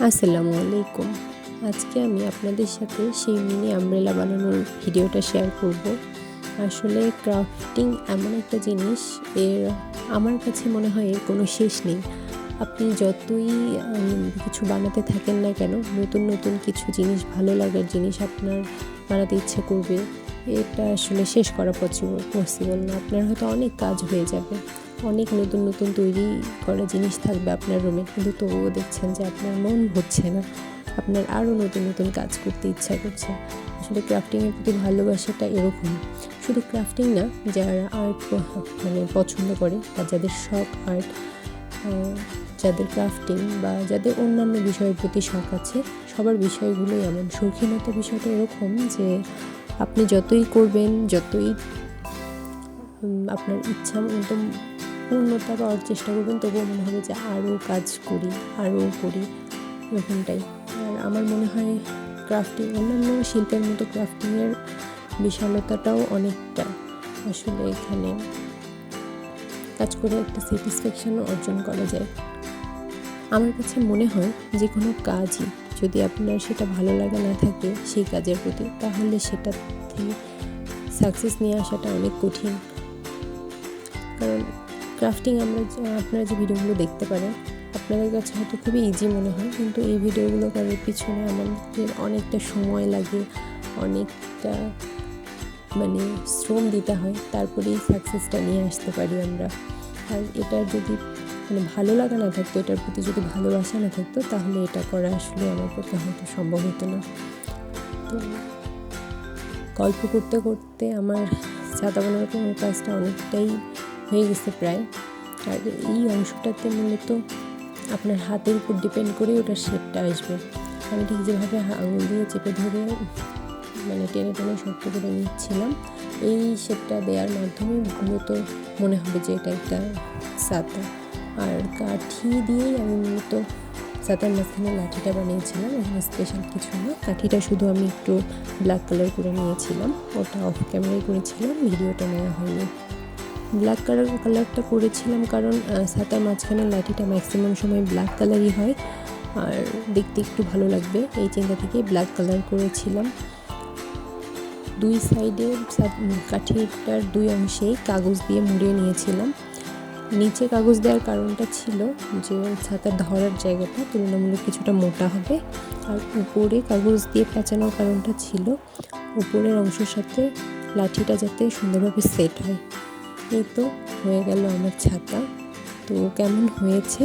আসসালামু আলাইকুম। আজকে আমি আপনাদের সাথে সেই মিনি আমব্রেলা বানানোর ভিডিওটা শেয়ার করব। আসলে ক্রাফটিং এমন একটা জিনিস, আমার কাছে মনে হয় এর কোনো শেষ নেই। আপনি যতই কিছু বানাতে থাকেন না কেন, নতুন নতুন কিছু জিনিস, ভালো লাগার জিনিস আপনার বানাতে ইচ্ছে করবে। এটা আসলে শেষ করা পসিবল না। আপনার হয়তো অনেক কাজ হয়ে যাবে, অনেক নতুন নতুন তৈরি করা জিনিস থাকবে আপনার রুমে, কিন্তু তবুও দেখছেন যে আপনার মন হচ্ছে না, আপনার আরও নতুন নতুন কাজ করতে ইচ্ছা করছে। আসলে ক্রাফটিংয়ের প্রতি ভালোবাসাটা এরকম। শুধু ক্রাফটিং না, যারা আর্ট পছন্দ করে বা যাদের শখ আর্ট, যাদের ক্রাফটিং বা যাদের অন্যান্য বিষয়ের প্রতি শখ আছে, সবার বিষয়গুলোই এমন। শৌখিনতা বিষয়টা এরকম যে আপনি যতই করবেন, যতই আপনার ইচ্ছা মতো পূর্ণতা পাওয়ার চেষ্টা করবেন, তবুও মনে হবে যে আরও কাজ করি, আরও করি, এরকমটাই। আর আমার মনে হয় ক্রাফটিং অন্যান্য শিল্পের মতো ক্রাফটিংয়ের বিশালতাটাও অনেকটা। আসলে এখানে কাজ করে একটা স্যাটিসফ্যাকশনও অর্জন করা যায়। আমার কাছে মনে হয় যে কোনো কাজই যদি আপনার সেটা ভালো লাগা না থাকে সেই কাজের প্রতি, তাহলে সেটা থেকে সাকসেস নিয়ে আসাটা অনেক কঠিন। কারণ ক্রাফটিং আপনারা যে ভিডিওগুলো দেখতে পারেন, আপনাদের কাছে হয়তো খুবই ইজি মনে হয়, কিন্তু এই ভিডিওগুলো করার পিছনে আমাদের অনেকটা সময় লাগে, অনেকটা শ্রম দিতে হয়, তারপরেই সাকসেসটা নিয়ে আসতে পারি আমরা। আর এটার যদি ভালো লাগা না থাকতো, এটার প্রতি যদি ভালোবাসা না থাকতো, তাহলে এটা করা আসলে আমার পক্ষে হয়তো সম্ভব হতো না। তো গল্প করতে করতে আমার ছাতা বানানোর কাজটা অনেকটাই হয়ে গেছে প্রায়। আর এই অংশটাতে মূলত আপনার হাতের উপর ডিপেন্ড করে ওটার শেপটা আসবে। আমি ঠিক যেভাবে আঙুল দিয়ে চেপে ধরে টেনে টেনে শক্ত করে নিচ্ছিলাম, এই শেপটা দেওয়ার মাধ্যমে মূলত মনে হবে যে এটা একটা ছাতা। আর কাঠি দিয়েই আমি মূলত ছাতার মাঝখানে লাঠিটা বানিয়েছিলাম। এখানে স্পেশাল কিছু না, কাঠিটা শুধু আমি একটু ব্ল্যাক কালার করে নিয়েছিলাম, ওটা অফ ক্যামেরায় করেছিলাম, ভিডিওটা নেওয়া হয়নি। ব্ল্যাক কালারটা করেছিলাম কারণ ছাতার মাঝখানে লাঠিটা ম্যাক্সিমাম সময় ব্ল্যাক কালারই হয়, আর দেখতে একটু ভালো লাগবে এই চিন্তা থেকেই ব্ল্যাক কালার করেছিলাম। দুই সাইডে কাঠিটার দুই অংশেই কাগজ দিয়ে মুড়িয়ে নিয়েছিলাম। নিচে কাগজ দেওয়ার কারণটা ছিল যে ছাতার ধরার জায়গাটা তুলনামূলক কিছুটা মোটা হবে, আর উপরে কাগজ দিয়ে পেঁচানোর কারণটা ছিল উপরের অংশের সাথে লাঠিটা যাতে সুন্দরভাবে সেট হয়। এই তো হয়ে গেল আমার ছাতা। তো কেমন হয়েছে